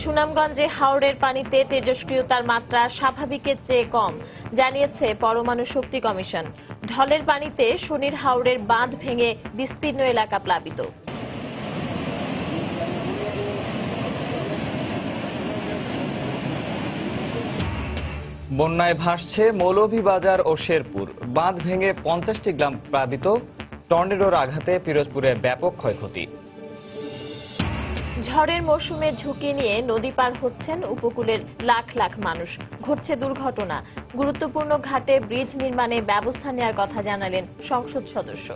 সুনামগঞ্জে হাওরের পানিতে তেজস্ক্রিয়তার মাত্রা স্বাভাবিকের চেয়ে কম জানিয়েছে পরমাণু শক্তি কমিশন। ঢলের পানিতে শনির হাওরের বাঁধ ভেঙে বিস্তীর্ণ এলাকা প্লাবিত। বন্যায় ভাসছে মৌলভীবাজার ও শেরপুর। বাঁধ ভেঙে 50টি গ্রাম প্লাবিত। টর্নেডোর আঘাতে পিরোজপুরে ব্যাপক ক্ষয়ক্ষতি। ঝড়ের মৌসুমে ঝুঁকি নিয়ে নদী পার হচ্ছেন উপকূলের লাখ লাখ মানুষ। ঘটছে দুর্ঘটনা। গুরুত্বপূর্ণ ঘাটে ব্রিজ নির্মাণে ব্যবস্থা নেওয়ার কথা জানালেন সংসদ সদস্য।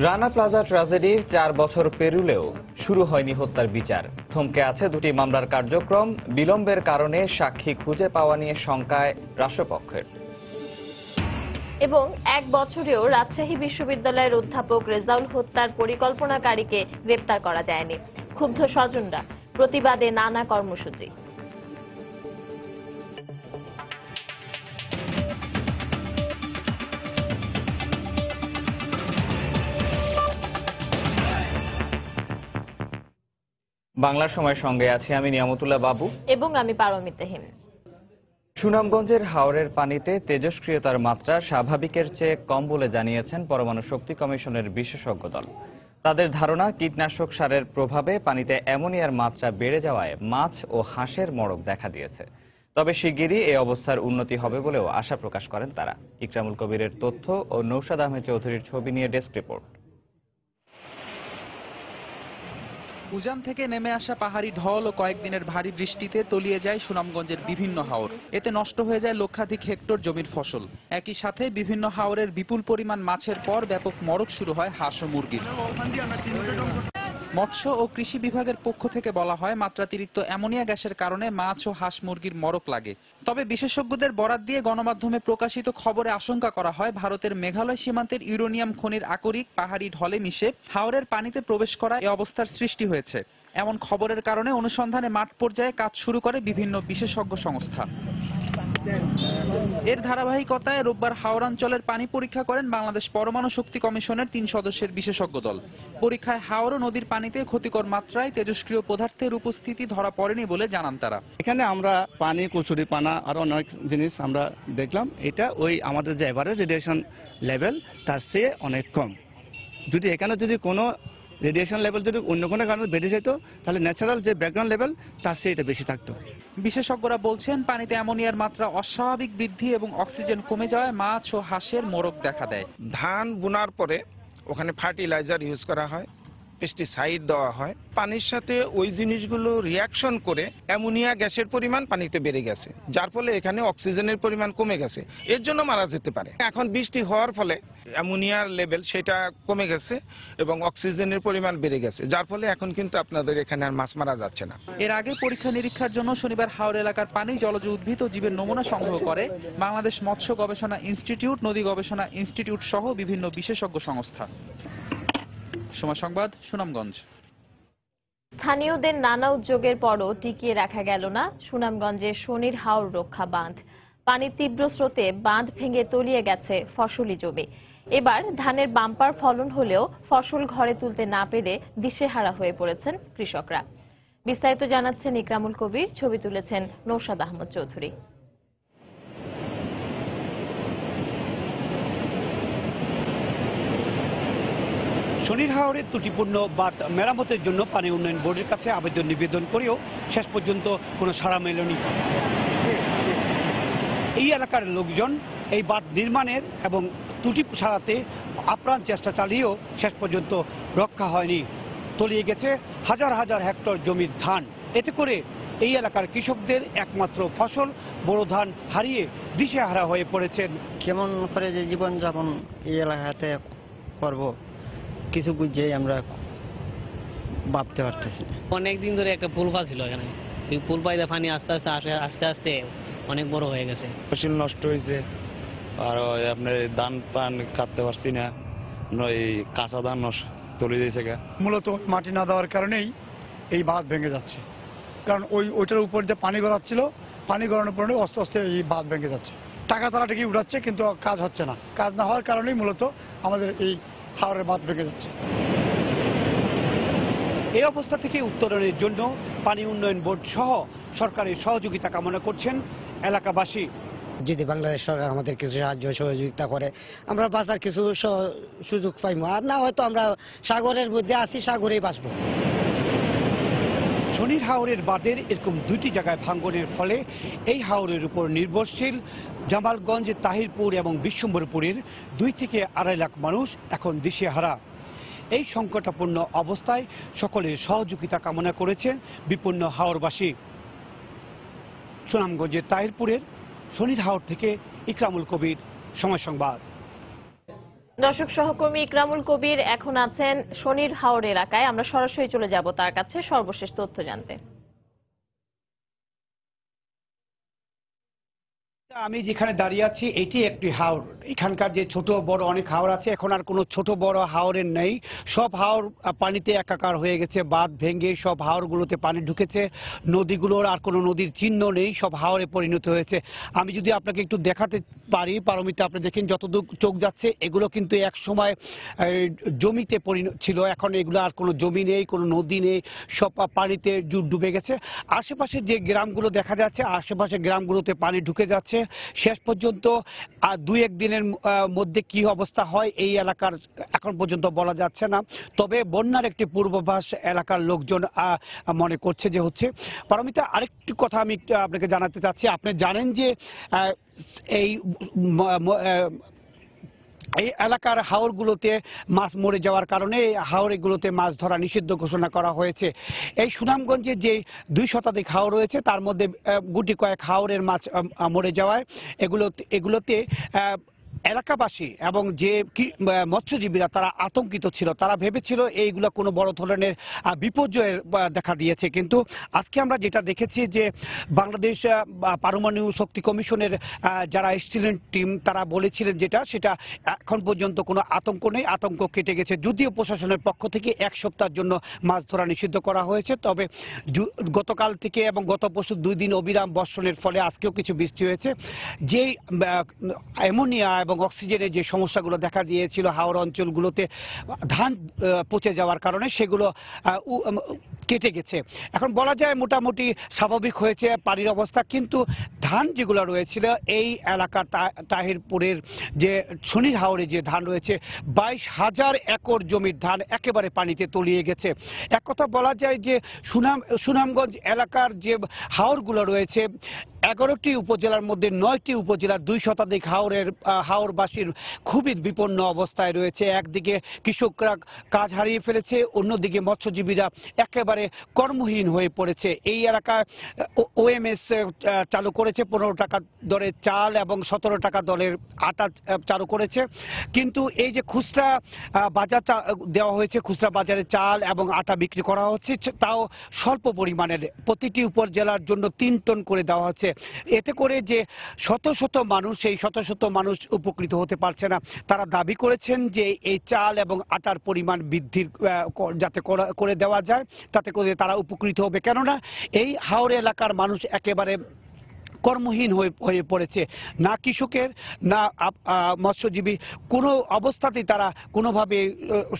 রানা প্লাজা ট্র্যাজেডির 4 বছর পেরুলেও শুরু হয়নি হত্যার বিচার। থমকে আছে দুটি মামলার কার্যক্রম। বিলম্বের কারণে সাক্ষী খুঁজে পাওয়া নিয়ে শঙ্কায় রাষ্ট্রপক্ষের। এবং 1 বছরেও রাজশাহী বিশ্ববিদ্যালয়ের অধ্যাপক রেজাউল হত্যার পরিকল্পনাকারীকে গ্রেপ্তার করা যায়নি। ক্ষুব্ধ স্বজনরা। প্রতিবাদে নানা কর্মসূচি। বাংলার সময়ের সঙ্গে আছি আমি নিয়ামতুল্লাহ বাবু এবং আমি পারমিতাহীন। সুনামগঞ্জের হাওরের পানিতে তেজস্ক্রিয়তার মাত্রা স্বাভাবিকের চেয়ে কম বলে জানিয়েছেন পরমাণু শক্তি কমিশনের বিশেষজ্ঞ দল। তাদের ধারণা, কীটনাশক সারের প্রভাবে পানিতে অ্যামোনিয়ার মাত্রা বেড়ে যাওয়ায় মাছ ও হাঁসের মড়ক দেখা দিয়েছে। তবে শিগগিরই এই অবস্থার উন্নতি হবে বলেও আশা প্রকাশ করেন তারা। ইকরামুল কবিরের তথ্য ও নৌশাদ আহমেদ চৌধুরীর ছবি নিয়ে ডেস্ক রিপোর্ট। উজান থেকে নেমে আসা পাহাড়ি ঢল ও কয়েকদিনের ভারী বৃষ্টিতে তলিয়ে যায় সুনামগঞ্জের বিভিন্ন হাওর। এতে নষ্ট হয়ে যায় লক্ষাধিক হেক্টর জমির ফসল। একই সাথে বিভিন্ন হাওরের বিপুল পরিমাণ মাছের পর ব্যাপক মড়ক শুরু হয় হাঁস ও মুরগির। মৎস্য ও কৃষি বিভাগের পক্ষ থেকে বলা হয়, মাত্রাতিরিক্ত অ্যামোনিয়া গ্যাসের কারণে মাছ ও হাঁস মুরগির মড়ক লাগে। তবে বিশেষজ্ঞদের বরাত দিয়ে গণমাধ্যমে প্রকাশিত খবরে আশঙ্কা করা হয়, ভারতের মেঘালয় সীমান্তের ইউরেনিয়াম খনির আকরিক পাহাড়ি ঢলে মিশে হাওরের পানিতে প্রবেশ করা এ অবস্থার সৃষ্টি হয়েছে। এমন খবরের কারণে অনুসন্ধানে মাঠ পর্যায়ে কাজ শুরু করে বিভিন্ন বিশেষজ্ঞ সংস্থা। এর ধারাবাহিকতায় রোববার হাওড়াঞ্চলের পানি পরীক্ষা করেন বাংলাদেশ পরমাণু শক্তি কমিশনের 3 সদস্যের বিশেষজ্ঞ দল। পরীক্ষায় হাওর নদীর পানিতে ক্ষতিকর মাত্রায় তেজস্ক্রিয় পদার্থের উপস্থিতি ধরা পড়েনি বলে জানান তারা। এখানে আমরা পানি, কচুরি পানা আর অনেক জিনিস আমরা দেখলাম। এটা ওই আমাদের যে এভারেজ রেডিয়েশন লেভেল তার চেয়ে অনেক কম। যদি এখানে কোনো রেডিয়েশন লেভেল যদি অন্য কোনো কারণে বেড়ে যেত, তাহলে ন্যাচারাল যে ব্যাকগ্রাউন্ড লেভেল তার চেয়ে এটা বেশি থাকতো। বিশেষজ্ঞরা বলছেন, পানিতে অ্যামোনিয়ার মাত্রা অস্বাভাবিক বৃদ্ধি এবং অক্সিজেন কমে যাওয়ায় মাছ ও হাঁসের মড়ক দেখা দেয়। ধান বোনার পরে ওখানে ফার্টিলাইজার ইউজ করা হয়, পেস্টিসাইড দেওয়া হয়। পানির সাথে ওই জিনিসগুলো রিয়াকশন করে অ্যামোনিয়া গ্যাসের পরিমাণ পানিতে বেড়ে গেছে, যার ফলে এখানে অক্সিজেনের পরিমাণ কমে গেছে। এর জন্য মারা যেতে পারে। এখন বৃষ্টি হওয়ার ফলে অ্যামোনিয়ার লেভেল সেটা কমে গেছে এবং অক্সিজেনের পরিমাণ বেড়ে গেছে, যার ফলে এখন কিন্তু আপনাদের এখানে আর মাছ মারা যাচ্ছে না। এর আগে পরীক্ষা নিরীক্ষার জন্য শনিবার হাওর এলাকার পানি, জলজ উদ্ভিদ ও জীবের নমুনা সংগ্রহ করে বাংলাদেশ মৎস্য গবেষণা ইনস্টিটিউট, নদী গবেষণা ইনস্টিটিউট সহ বিভিন্ন বিশেষজ্ঞ সংস্থা। সময় সংবাদ, সুনামগঞ্জ। স্থানীয়দের নানা উদ্যোগের পরও টিকিয়ে রাখা গেল না সুনামগঞ্জের শনির হাওর রক্ষা বাঁধ। পানির তীব্র স্রোতে বাঁধ ভেঙে তলিয়ে গেছে ফসলি জমি। এবার ধানের বাম্পার ফলন হলেও ফসল ঘরে তুলতে না পেরে দিশেহারা হয়ে পড়েছেন কৃষকরা। বিস্তারিত জানাচ্ছেন ইকরামুল কবির, ছবি তুলেছেন নৌশাদ আহমেদ চৌধুরী। শনির হাওরের ত্রুটিপূর্ণ বাঁধ মেরামতের জন্য পানি উন্নয়ন বোর্ডের কাছে আবেদন নিবেদন করেও শেষ পর্যন্ত কোনো সাড়া মেলেনি। এই এলাকার লোকজন এই বাঁধ নির্মাণের এবং ত্রুটি সারাতে আপ্রাণ চেষ্টা চালিয়েও শেষ পর্যন্ত রক্ষা হয়নি। তলিয়ে গেছে হাজার হাজার হেক্টর জমির ধান। এতে করে এই এলাকার কৃষকদের একমাত্র ফসল বোরো ধান হারিয়ে দিশেহারা হয়ে পড়েছেন। কেমন করে যে জীবনযাপন এই এলাকাতে করব কিছু বুঝে আমরা ভাবতে পারতেছি। অনেকদিন ধরে একটা পুল পা ছিল এখানে, এই পুল পাইতে পানি আস্তে আস্তে আস্তে আস্তে অনেক বড় হয়ে গেছে। ফসল নষ্ট হয়েছে, আর আপনার ধান পান কাটতে পারছি না, এই কাঁচা ধান তলিয়ে দিয়েছে। মূলত মাটি না দেওয়ার কারণেই এই বাঁধ ভেঙে যাচ্ছে। কারণ ওইটার উপর যে পানি গড়াচ্ছিল, পানি গড়ানোর পরে আস্তে আস্তে এই বাঁধ ভেঙে যাচ্ছে। টাকা তারা ঠিকই উঠাচ্ছে, কিন্তু কাজ হচ্ছে না। কাজ না হওয়ার কারণেই মূলত আমাদের এই হাওরের বাঁধ ভেঙে যাচ্ছে। এই অবস্থা থেকে উত্তরণের জন্য পানি উন্নয়ন বোর্ড সহ সরকারের সহযোগিতা কামনা করছেন এলাকাবাসী। যদি বাংলাদেশ সরকার আমাদের কিছু সাহায্য সহযোগিতা করে আমরা বাঁচার কিছু সুযোগ পাইব, আর না হয়তো আমরা সাগরের মধ্যে আছি, সাগরেই বাঁচবো। শনির হাওরের বাঁধের এরকম দুইটি জায়গায় ভাঙ্গনের ফলে এই হাওরের উপর নির্ভরশীল জামালগঞ্জ, তাহিরপুর এবং বিশ্বম্বরপুরের 2 থেকে 2.5 লাখ মানুষ এখন দিশেহারা। এই সংকটাপন্ন অবস্থায় সকলের সহযোগিতা কামনা করেছেন বিপন্ন হাওরবাসী। সুনামগঞ্জের তাহিরপুরের শনির হাওর থেকে ইকরামুল কবির, সময় সংবাদ। দর্শক, সহকর্মী ইকরামুল কবির এখন আছেন শনির হাওর এলাকায়। আমরা সরাসরি চলে যাব তার কাছে সর্বশেষ তথ্য জানতে। আমি যেখানে দাঁড়িয়ে আছি এটি একটি হাওর। এখানকার যে ছোট বড় অনেক হাওর আছে, এখন আর কোনো ছোট বড় হাওরের নেই। সব হাওর পানিতে একাকার হয়ে গেছে, বাঁধ ভেঙে সব হাওরগুলোতে পানি ঢুকেছে। নদীগুলোর আর কোনো নদীর চিহ্ন নেই, সব হাওরে পরিণত হয়েছে। আমি যদি আপনাকে একটু দেখাতে পারি, পারমিতা আপনি দেখেন যতদূর চোখ যাচ্ছে, এগুলো কিন্তু এক সময় জমিতে পরিণত ছিল, এখন এগুলো আর কোনো জমি নেই, কোনো নদী নেই, সব পানিতে ডুবে গেছে। আশেপাশে যে গ্রামগুলো দেখা যাচ্ছে, আশেপাশে গ্রামগুলোতে পানি ঢুকে যাচ্ছে। শেষ পর্যন্ত 2-1 দিনের মধ্যে কি অবস্থা হয় এই এলাকার এখন পর্যন্ত বলা যাচ্ছে না। তবে বন্যার একটি পূর্বাভাস এলাকার লোকজন মনে করছে যে হচ্ছে। পারমিতা, আরেকটি কথা আমি আপনাকে জানাতে চাচ্ছি। আপনি জানেন যে এই এলাকার হাওরগুলোতে মাছ মরে যাওয়ার কারণে হাওরগুলোতে মাছ ধরা নিষিদ্ধ ঘোষণা করা হয়েছে। এই সুনামগঞ্জে যে 2 শতাধিক হাওর রয়েছে তার মধ্যে গুটি কয়েক হাওরের মাছ মরে যাওয়ায় এগুলোতে এলাকাবাসী এবং যে মৎস্যজীবীরা তারা আতঙ্কিত ছিল। তারা ভেবেছিল এইগুলো কোনো বড় ধরনের বিপর্যয়ের দেখা দিয়েছে। কিন্তু আজকে আমরা যেটা দেখেছি যে বাংলাদেশ পারমাণবিক শক্তি কমিশনের যারা এসছিলেন টিম, তারা বলেছিলেন সেটা এখন পর্যন্ত কোনো আতঙ্ক নেই, আতঙ্ক কেটে গেছে। যদিও প্রশাসনের পক্ষ থেকে 1 সপ্তাহের জন্য মাছ ধরা নিষিদ্ধ করা হয়েছে, তবে গতকাল থেকে এবং গত পরশু 2 দিন অবিরাম বর্ষণের ফলে আজকেও কিছু বৃষ্টি হয়েছে। যেই অ্যামোনিয়া এবং অক্সিজেনের যে সমস্যাগুলো দেখা দিয়েছিল হাওড় অঞ্চলগুলোতে ধান পচে যাওয়ার কারণে, সেগুলো কেটে গেছে। এখন বলা যায় মোটামুটি স্বাভাবিক হয়েছে পানির অবস্থা। কিন্তু ধান যেগুলো রয়েছিল এই এলাকা তাহিরপুরের যে শনির হাওরে যে ধান রয়েছে, 22,000 একর জমির ধান একেবারে পানিতে তলিয়ে গেছে। এক কথা বলা যায় যে সুনামগঞ্জ এলাকার যে হাওরগুলো রয়েছে, 11টি উপজেলার মধ্যে 9টি উপজেলার 2 শতাধিক হাওরবাসীর খুবই বিপন্ন অবস্থায় রয়েছে। একদিকে কৃষকরা কাজ হারিয়ে ফেলেছে, অন্যদিকে মৎস্যজীবীরা একেবারে কর্মহীন হয়ে পড়েছে। এই এলাকায় ওএমএস চালু করেছে, 15 টাকা দরে চাল এবং 17 টাকা দরের আটা চালু করেছে। কিন্তু এই যে খুচরা বাজার দেওয়া হয়েছে, খুচরা বাজারে চাল এবং আটা বিক্রি করা হচ্ছে, তাও স্বল্প পরিমাণের, প্রতিটি উপজেলার জন্য 3 টন করে দেওয়া হচ্ছে। এতে করে যে শত শত মানুষ, এই শত শত মানুষ উপকৃত হতে পারছে না। তারা দাবি করেছেন যে এই চাল এবং আটার পরিমাণ বৃদ্ধির যাতে করে দেওয়া যায়, তাতে করে তারা উপকৃত হবে। কেননা এই হাওর এলাকার মানুষ একেবারে কর্মহীন হয়ে পড়েছে। না কৃষকের না মৎস্যজীবী কোনো অবস্থাতেই তারা কোনোভাবে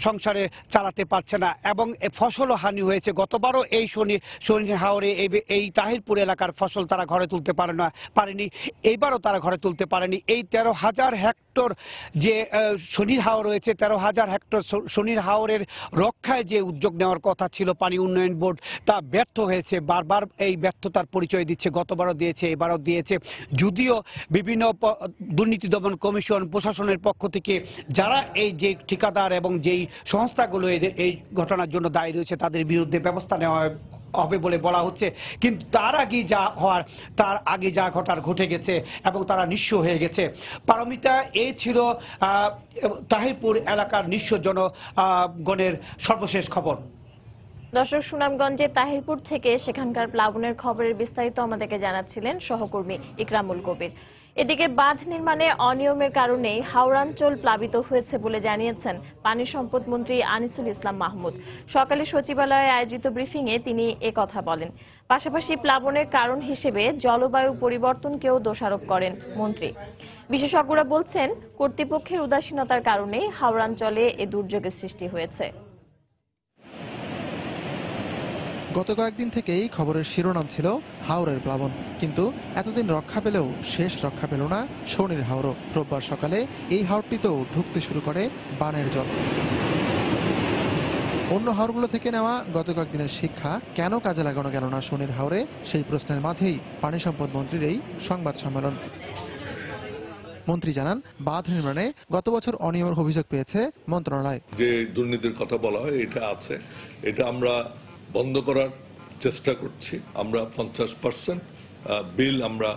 সংসারে চালাতে পারছে না এবং ফসলও হানি হয়েছে। গতবারও এই শনি হাওরে এই তাহিরপুর এলাকার ফসল তারা ঘরে তুলতে পারেনি, এইবারও তারা ঘরে তুলতে পারেনি। এই 13,000 হেক্টর যে শনির হাওর রয়েছে, 13,000 হেক্টর শনির হাওরের রক্ষায় যে উদ্যোগ নেওয়ার কথা ছিল পানি উন্নয়ন বোর্ড, তা ব্যর্থ হয়েছে। বারবার এই ব্যর্থতার পরিচয় দিচ্ছে, গতবারও দিয়েছে, এবারও দিয়েছে। যদিও বিভিন্ন দুর্নীতি দমন কমিশন, প্রশাসনের পক্ষ থেকে যারা এই যে ঠিকাদার এবং যেই সংস্থাগুলো এই ঘটনার জন্য দায়ী রয়েছে তাদের বিরুদ্ধে ব্যবস্থা নেওয়া হবে বলে বলা হচ্ছে। কিন্তু তার আগে যা ঘটার ঘটে গেছে এবং তারা নিঃস্ব হয়ে গেছে। পারমিতা, এই ছিল তাহিরপুর এলাকার নিঃস্ব জনগণের সর্বশেষ খবর। দর্শক, সুনামগঞ্জের তাহিরপুর থেকে সেখানকার প্লাবনের খবরের বিস্তারিত আমাদেরকে জানাচ্ছিলেন সহকর্মী ইকরামুল কবির। এদিকে বাঁধ নির্মাণে অনিয়মের কারণেই হাওড়াঞ্চল প্লাবিত হয়েছে বলে জানিয়েছেন পানি সম্পদ মন্ত্রী আনিসুল ইসলাম মাহমুদ। সকালে সচিবালয়ে আয়োজিত ব্রিফিংয়ে তিনি একথা বলেন। পাশাপাশি প্লাবনের কারণ হিসেবে জলবায়ু পরিবর্তনকেও দোষারোপ করেন মন্ত্রী। বিশেষজ্ঞরা বলছেন, কর্তৃপক্ষের উদাসীনতার কারণেই হাওড়াঞ্চলে এ দুর্যোগের সৃষ্টি হয়েছে। গত কয়েকদিন থেকেই খবরের শিরোনাম ছিল হাওরের প্লাবন, কিন্তু এতদিন রক্ষা পেলেও শেষ রক্ষা পেল না শনির হাওরও। রোববার সকালে এই হাওরটিতেও ঢুকতে শুরু করে বানের জল। অন্য হাওরগুলো থেকে নেওয়া গত কয়েকদিনের শিক্ষা কেন কাজে লাগানো গেল না শনির হাওরে, সেই প্রশ্নের মাঝেই পানি সম্পদ মন্ত্রীর এই সংবাদ সম্মেলন। মন্ত্রী জানান, বাঁধ নির্মাণে গত বছর অনিয়মের অভিযোগ পেয়েছে মন্ত্রণালয়। যে দুর্নীতির কথা বলা হয় এটা আছে, এটা আমরা বন্ধ করার চেষ্টা করছি। আমরা 50% বিল আমরা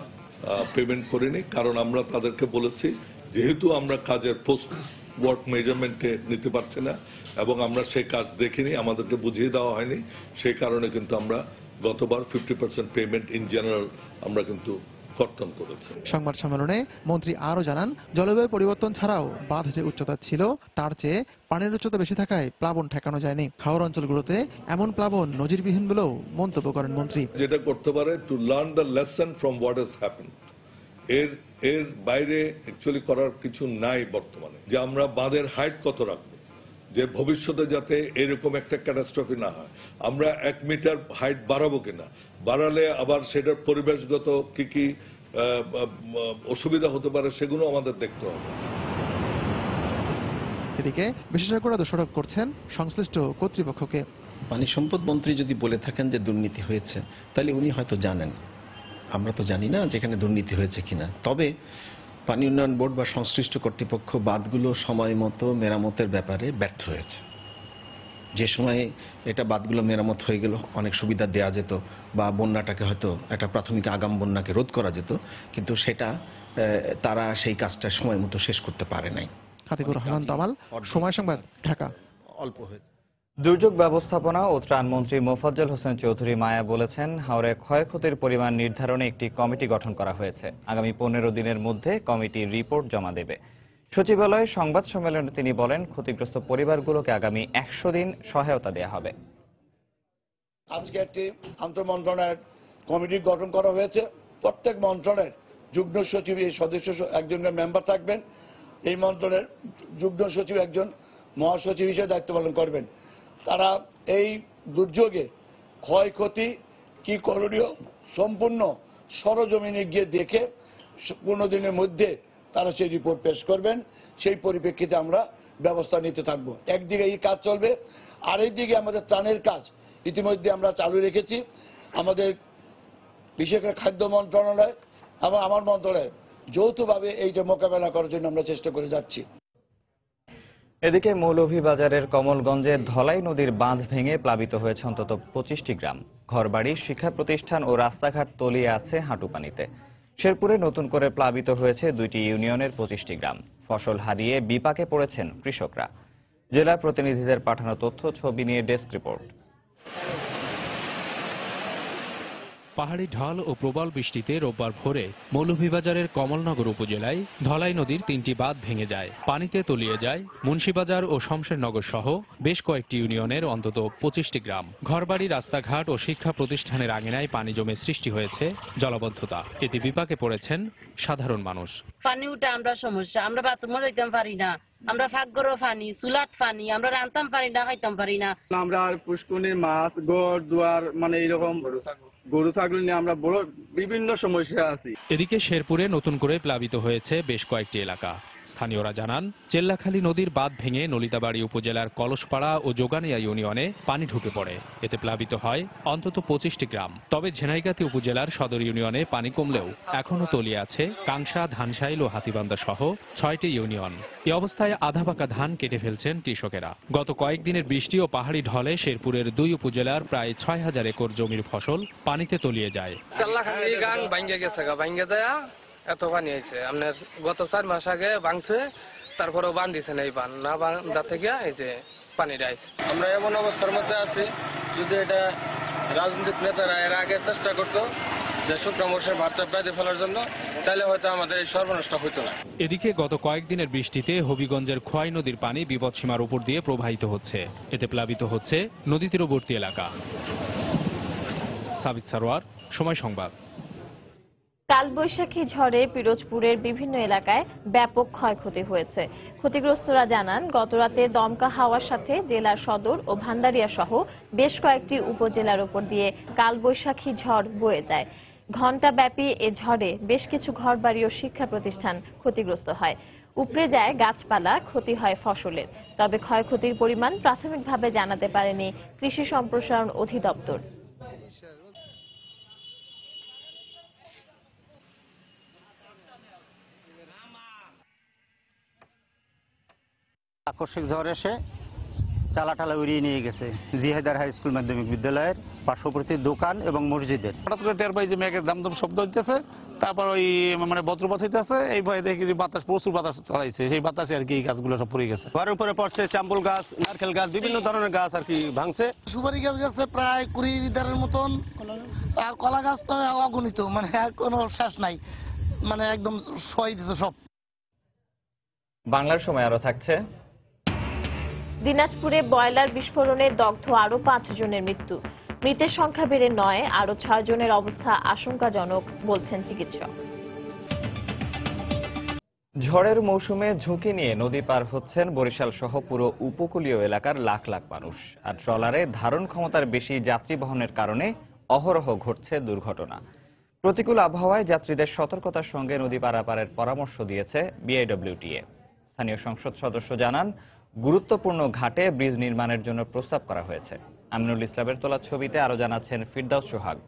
পেমেন্ট করিনি, কারণ আমরা তাদেরকে বলেছি যেহেতু আমরা কাজের পোস্ট ওয়ার্ক মেজারমেন্টে নিতে পারছি না এবং আমরা সেই কাজ দেখিনি, আমাদেরকে বুঝিয়ে দেওয়া হয়নি, সেই কারণে কিন্তু আমরা গতবার 50% পেমেন্ট ইন জেনারেল আমরা কিন্তু কর্তন করেছে। সংবাদ সম্মেলনে মন্ত্রী আরও জানান, জলবায়ু পরিবর্তন ছাড়াও বাঁধ যে উচ্চতা ছিল তার চেয়ে পানির উচ্চতা বেশি থাকায় প্লাবন ঠেকানো যায়নি। হাওর অঞ্চলগুলোতে এমন প্লাবন নজিরবিহীন বলেও মন্তব্য করেন মন্ত্রী। যেটা করতে পারে to learn the lesson from what has happened, এর বাইরে অ্যাকচুয়ালি করার কিছু নাই বর্তমানে। যে আমরা বাঁধের হাইট কত রাখবো, যে ভবিষ্যতে যাতে এরকম একটা ক্যাটাস্ট্রফি না হয়। আমরা 1 মিটার হাইট বাড়াবো কিনা, বাড়ালে আবার সেটার পরিবেশগত কি কি অসুবিধা হতে পারে সেগুলো আমাদের দেখতে হবে। এদিকে বিশেষজ্ঞরা দোষারোপ করছেন সংশ্লিষ্ট কর্তৃপক্ষকে। পানি সম্পদ মন্ত্রী যদি বলে থাকেন যে দুর্নীতি হয়েছে, তাহলে উনি হয়তো জানেন, আমরা তো জানি না যেখানে দুর্নীতি হয়েছে কিনা। তবে পানি উন্নয়ন বোর্ড বা সংশ্লিষ্ট কর্তৃপক্ষ বাঁধগুলো সময় মতো মেরামতের ব্যাপারে ব্যর্থ হয়েছে। যে সময় এটা বাঁধগুলো মেরামত হয়ে গেল অনেক সুবিধা দেওয়া যেত বা বন্যাটাকে হয়তো একটা প্রাথমিক আগাম বন্যাকে রোধ করা যেত, কিন্তু সেটা তারা সেই কাজটা সময় মতো শেষ করতে পারে নাই। হাতিবুর রহমান তামাল, সময় সংবাদ, ঢাকা। অল্প হয়েছে। দুর্যোগ ব্যবস্থাপনা ও ত্রাণমন্ত্রী মোফাজ্জল হোসেন চৌধুরী মায়া বলেছেন, হাওরে ক্ষয়ক্ষতির পরিমাণ নির্ধারণে একটি কমিটি গঠন করা হয়েছে। আগামী 15 দিনের মধ্যে কমিটি রিপোর্ট জমা দেবে। সচিবালয়ে সংবাদ সম্মেলনে তিনি বলেন, ক্ষতিগ্রস্ত পরিবারগুলোকে আগামী 100 দিন সহায়তা দেওয়া হবে। আজকে একটি আন্তঃমন্ত্রণালয়ের কমিটি গঠন করা হয়েছে। প্রত্যেক মন্ত্রণালয়ের যুগ্ম সচিব এই সদস্য একজন মেম্বার থাকবেন। এই মন্ত্রণালয়ের যুগ্ম সচিব একজন মহাসচিব হিসেবে দায়িত্ব পালন করবেন। তারা এই দুর্যোগে ক্ষয়ক্ষতি কি করণীয় সম্পূর্ণ সরজমিনে গিয়ে দেখে 15 দিনের মধ্যে তারা সেই রিপোর্ট পেশ করবেন। সেই পরিপ্রেক্ষিতে আমরা ব্যবস্থা নিতে থাকব। একদিকে এই কাজ চলবে, আরেকদিকে আমাদের ত্রাণের কাজ ইতিমধ্যে আমরা চালু রেখেছি। আমাদের বিশেষ করে খাদ্য মন্ত্রণালয় এবং আমার মন্ত্রণালয় যৌথভাবে এইটা মোকাবেলা করার জন্য আমরা চেষ্টা করে যাচ্ছি। এদিকে মৌলভীবাজারের কমলগঞ্জে ধলাই নদীর বাঁধ ভেঙে প্লাবিত হয়েছে অন্তত 25টি গ্রাম। ঘরবাড়ি, শিক্ষা প্রতিষ্ঠান ও রাস্তাঘাট তলিয়ে আছে হাঁটু পানিতে। শেরপুরে নতুন করে প্লাবিত হয়েছে 2টি ইউনিয়নের 25টি গ্রাম। ফসল হারিয়ে বিপাকে পড়েছেন কৃষকরা। জেলা প্রতিনিধিদের পাঠানো তথ্য ছবি নিয়ে ডেস্ক রিপোর্ট। পাহাড়ি ঢল ও প্রবল বৃষ্টিতে রোববার ভোরে মৌলভীবাজারের কমলনগর উপজেলায় ধলাই নদীর 3টি বাঁধ ভেঙে যায়। পানিতে তলিয়ে যায় মুন্সিবাজার ও শমশেরনগর সহ বেশ কয়েকটি ইউনিয়নের অন্তত 25টি গ্রাম। ঘরবাড়ি, রাস্তাঘাট ও শিক্ষা প্রতিষ্ঠানের আঙিনায় পানি জমে সৃষ্টি হয়েছে জলাবদ্ধতা। এতে বিপাকে পড়েছেন সাধারণ মানুষ। পানি উঠে আমরা সমস্যা, আমরা বাথরুমও যাইতাম পারি না, আমরা ফাঁকঘরও পানি, চুলাত পানি, আমরা রান্তাম পারি না, খাইতাম পারি না। আমরা পুষ্কুনির মাছ, গড় দুয়ার মানে এইরকম গরু ছাগল নিয়ে আমরা বড় বিভিন্ন সমস্যা আছি। এদিকে শেরপুরে নতুন করে প্লাবিত হয়েছে বেশ কয়েকটি এলাকা। স্থানীয়রা জানান, চেল্লাখালী নদীর বাঁধ ভেঙে নলিতাবাড়ি উপজেলার কলসপাড়া ও যোগানিয়া ইউনিয়নে পানি ঢুকে পড়ে। এতে প্লাবিত হয় অন্তত 25টি গ্রাম। তবে ঝেনাইগাতি উপজেলার সদর ইউনিয়নে পানি কমলেও এখনও তলিয়ে আছে কাংসা, ধানসাইল ও হাতিবান্ধা সহ 6টি ইউনিয়ন। এ অবস্থায় আধা পাকা ধান কেটে ফেলছেন কৃষকেরা। গত কয়েকদিনের বৃষ্টি ও পাহাড়ি ঢলে শেরপুরের 2 উপজেলার প্রায় 6000 একর জমির ফসল পানিতে তলিয়ে যায়। চেল্লাখালী গাং ভাঙ্গে গেছে, ভাঙ্গে যায় এত পানি হয়েছে। আপনার গত 4 মাস আগে ভাঙছে, তারপরেও বান দিছে না। এই বান না বান্ধা থেকে এই যে পানিটা আইছে। আমরা এমন অবস্থার মধ্যে আছি, যদি এটা রাজনৈতিক নেতারা এর আগে চেষ্টা করতো যে শুকনো মরশুমের ভাতটা বেঁধে ফেলার জন্য, তাহলে হয়তো আমাদের এই সর্বনষ্ট হইতো না। এদিকে গত কয়েকদিনের বৃষ্টিতে হবিগঞ্জের খোয়াই নদীর পানি বিপদসীমার উপর দিয়ে প্রবাহিত হচ্ছে। এতে প্লাবিত হচ্ছে নদী তীরবর্তী এলাকা। সাবিত সারোয়ার, সময় সংবাদ। কালবৈশাখী ঝড়ে পিরোজপুরের বিভিন্ন এলাকায় ব্যাপক ক্ষয়ক্ষতি হয়েছে। ক্ষতিগ্রস্তরা জানান, গতরাতে দমকা হাওয়ার সাথে জেলার সদর ও ভান্ডারিয়া সহ বেশ কয়েকটি উপজেলার উপর দিয়ে কালবৈশাখী ঝড় বয়ে যায়। ঘণ্টাব্যাপী এ ঝড়ে বেশ কিছু ঘরবাড়ি ও শিক্ষা প্রতিষ্ঠান ক্ষতিগ্রস্ত হয়। উপড়ে যায় গাছপালা, ক্ষতি হয় ফসলের। তবে ক্ষয়ক্ষতির পরিমাণ প্রাথমিকভাবে জানাতে পারেনি কৃষি সম্প্রসারণ অধিদপ্তর। আকস্মিক ঝড় এসে চালাটালা উড়িয়ে নিয়ে গেছে জিহাদার হাই স্কুল মাধ্যমিক বিদ্যালয়ের পার্শ্ববর্তী দোকান এবং মসজিদের। হঠাৎ করে টের পাই যে মেঘের দামদম শব্দ হইতেছে, তারপর ওই মানে বজ্রপাত হইতেছে, এই ভয়ে দেখি বাতাস, প্রচুর বাতাস চালাইছে, সেই বাতাসে আর কি এই গাছগুলো সব পড়ে গেছে। ঘরের উপরে পড়ছে চাম্বুল গাছ, নারকেল গাছ, বিভিন্ন ধরনের গাছ আর কি ভাঙছে। সুপারি গাছ গেছে প্রায় 20 মিটারের মতন, আর কলা গাছ তো অগণিত, মানে কোনো শেষ নাই, মানে একদম সহায় দিচ্ছে সব। বাংলার সময় আরো থাকছে। দিনাজপুরে বয়লার বিস্ফোরণে দগ্ধ আরো 5 জনের মৃত্যু। মৃতের সংখ্যা বেড়ে 9, আরো 6 জনের অবস্থা আশঙ্কাজনক বলছেন চিকিৎসক। ঝড়ের মৌসুমে ঝুঁকি নিয়ে নদী পার হচ্ছেন বরিশাল সহ পুরো উপকূলীয় এলাকার লাখ লাখ মানুষ। আর ট্রলারে ধারণ ক্ষমতার বেশি যাত্রী বহনের কারণে অহরহ ঘটছে দুর্ঘটনা। প্রতিকূল আবহাওয়ায় যাত্রীদের সতর্কতার সঙ্গে নদী পারাপারের পরামর্শ দিয়েছে বিআইডব্লিউটিএ। স্থানীয় সংসদ সদস্য জানান, গুরুত্বপূর্ণ ঘাটে ব্রিজ নির্মাণের জন্য প্রস্তাব করা হয়েছে। আমিনুল ইসলামের তোলা ছবিতে আরো জানাচ্ছেন ফিরদাউস সোহাগ।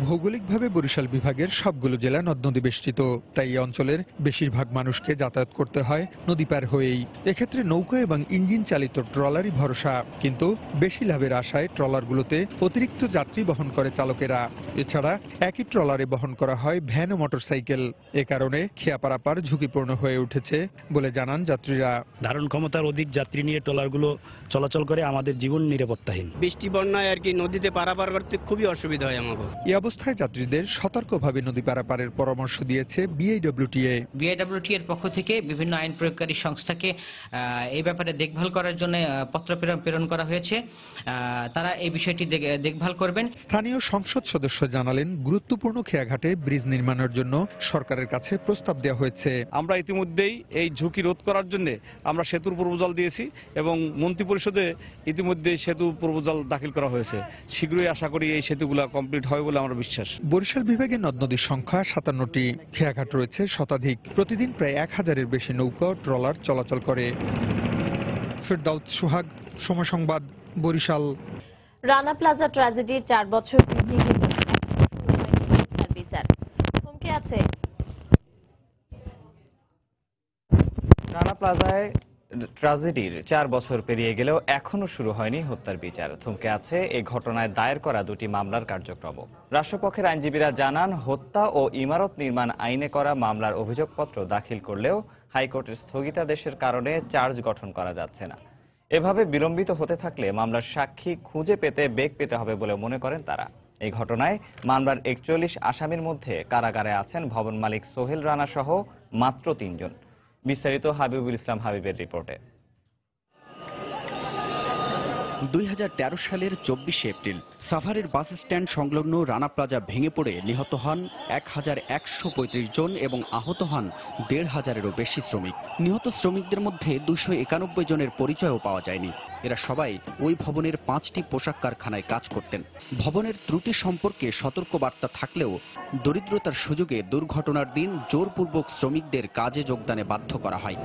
ভৌগোলিকভাবে বরিশাল বিভাগের সবগুলো জেলা নদ নদী বেষ্টিত, তাই এই অঞ্চলের বেশিরভাগ মানুষকে যাতায়াত করতে হয় নদী পার হয়েই। এক্ষেত্রে নৌকা এবং ইঞ্জিন চালিত ট্রলারই ভরসা, কিন্তু বেশি লাভের আশায় ট্রলারগুলোতে অতিরিক্ত যাত্রী বহন করে চালকেরা। এছাড়া একই ট্রলারে বহন করা হয় ভ্যান ও মোটরসাইকেল। এ কারণে খেয়া পারাপার ঝুঁকিপূর্ণ হয়ে উঠেছে বলে জানান যাত্রীরা। ধারণ ক্ষমতার অধিক যাত্রী নিয়ে ট্রলারগুলো চলাচল করে আমাদের জীবন নিরাপত্তাহীন। বৃষ্টি বন্যায় আর কি নদীতে পারাপার করতে খুবই অসুবিধা হয় আমাকে। এই অবস্থায় যাত্রীদের সতর্কভাবে নদী পারাপারের পরামর্শ দিয়েছে বিআইডব্লিউটিএ। বিআইডব্লিউটিএ এর পক্ষ থেকে বিভিন্ন আইন প্রয়োগকারী সংস্থাকে এই ব্যাপারে দেখভাল করার জন্য পত্র প্রেরণ করা হয়েছে। তারা এই বিষয়টি দেখভাল করবেন। স্থানীয় সংসদ সদস্য জানালেন, গুরুত্বপূর্ণ খেয়াঘাটে ব্রিজ নির্মাণের জন্য সরকারের কাছে প্রস্তাব দেওয়া হয়েছে। আমরা ইতিমধ্যেই এই ঝুঁকি রোধ করার জন্য আমরা সেতুর প্রপোজাল দিয়েছি এবং মন্ত্রী পরিষদে ইতিমধ্যে সেতু প্রপোজাল দাখিল করা হয়েছে। শীঘ্রই আশা করি এই সেতুগুলো কমপ্লিট হবে বলে আমার বিশ্বাস। বরিশাল বিভাগে নদ নদীর সংখ্যা 57টি, খেয়াঘাট রয়েছে শতাধিক। প্রতিদিন প্রায় 1000-এর বেশি নৌকা ট্রলার চলাচল করে। ফিরদাউস সোহাগ, সময় সংবাদ, বরিশাল। রানা প্লাজা ট্র্যাজেডির 4 বছর বিচার থমকে আছে। রানা প্লাজায় ট্র্যাজেডির 4 বছর পেরিয়ে গেলেও এখনো শুরু হয়নি হত্যার বিচার। থমকে আছে এই ঘটনায় দায়ের করা 2টি মামলার কার্যক্রম। রাষ্ট্রপক্ষের আইনজীবীরা জানান, হত্যা ও ইমারত নির্মাণ আইনে করা মামলার অভিযোগপত্র দাখিল করলেও হাইকোর্টের স্থগিতাদেশের কারণে চার্জ গঠন করা যাচ্ছে না। এভাবে বিলম্বিত হতে থাকলে মামলার সাক্ষী খুঁজে পেতে বেগ পেতে হবে বলে মনে করেন তারা। এই ঘটনায় মামলার 41 আসামির মধ্যে কারাগারে আছেন ভবন মালিক সোহেল রানা সহ মাত্র 3 জন। বিস্তারিত হাবিবুল ইসলাম হাবিবের রিপোর্টে। 2013 সালের 24 এপ্রিল সাভারের বাস স্ট্যান্ড সংলগ্ন রানা প্লাজা ভেঙে পড়ে নিহত হন 1135 জন এবং আহত হন 1500-এরও বেশি শ্রমিক। নিহত শ্রমিকদের মধ্যে 291 জনের পরিচয়ও পাওয়া যায়নি। এরা সবাই ওই ভবনের 5টি পোশাক কারখানায় কাজ করতেন। ভবনের ত্রুটি সম্পর্কে সতর্কবার্তা থাকলেও দরিদ্রতার সুযোগে দুর্ঘটনার দিন জোরপূর্বক শ্রমিকদের কাজে যোগদানে বাধ্য করা হয়।